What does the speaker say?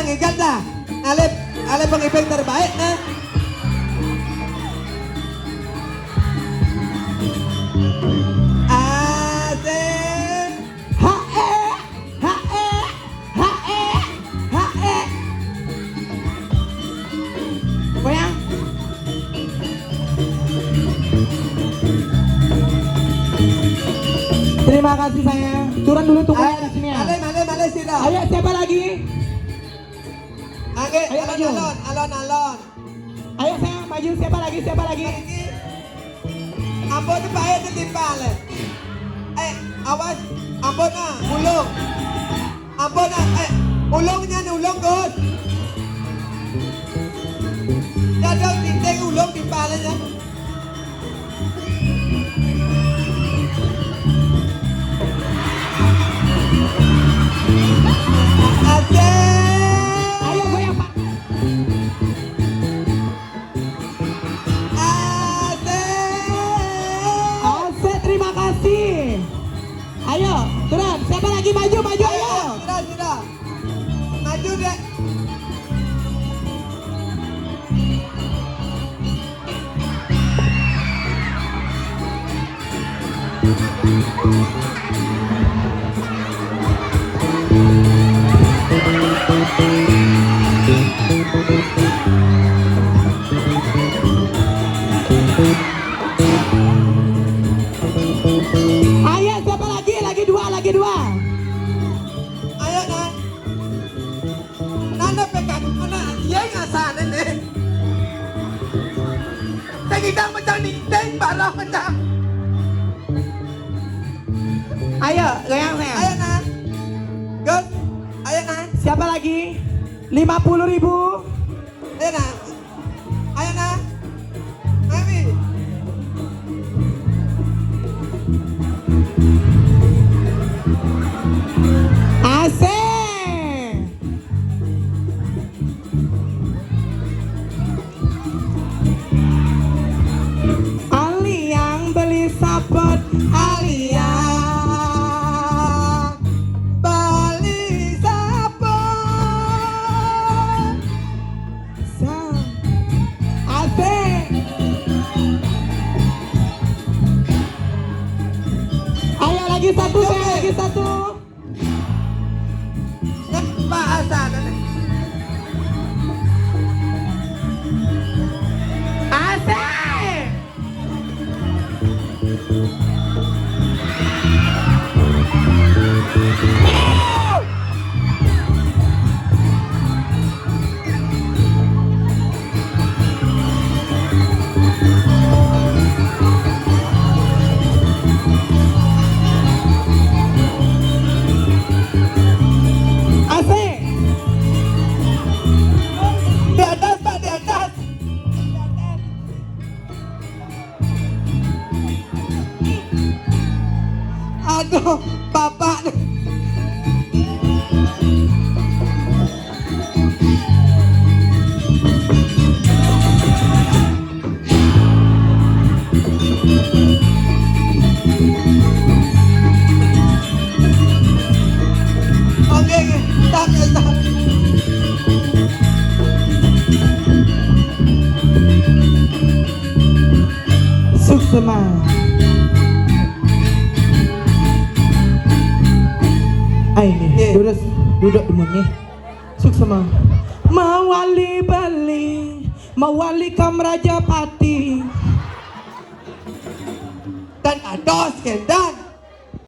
Ngigal dah. Ale pengibing terbaik nah. Asik. Hae, hae, hae, hae. Goyang. Terima kasih sayang. Turun dulu tunggu di sini ya. Male sila. Ayo siapa lagi? Oke, Ayo, maju. alon. Ayo sayang maju siapa lagi? Ambon baik ketimpal. Awas, ambon na, ulong. Ambon na, ulongnya nih ulong Gus. Jadang tinting ulong timpalannya. Ayo goyang Pak. Asik, terima kasih. Ayo, turun. Siapa lagi maju ayo. Sudah. Maju deh. Ayo siapa lagi? Lagi dua. Ayo Nan. Nana pegang mana? Iya ngasana nih. Kita macam ni, barang macam. Ayo, goyang sayang. Ayo Nan. Gus. Ayo Nan. Siapa lagi? 50.000. Ayo Nan. Ayo Nan. Mami. Asik. Ali yang beli sapot, Ali yang Bali sapot. Asik. Ayo lagi satu, saya lagi satu. Bahasa nih. Asik. Asik. Di atas Pak, di atas. Aduh, Bapak. Oke, tak. Suksema. Ini duduk dulu nih. Suksema. Mawali Bali, mawali Kam Rajapati. Dan ados kenda.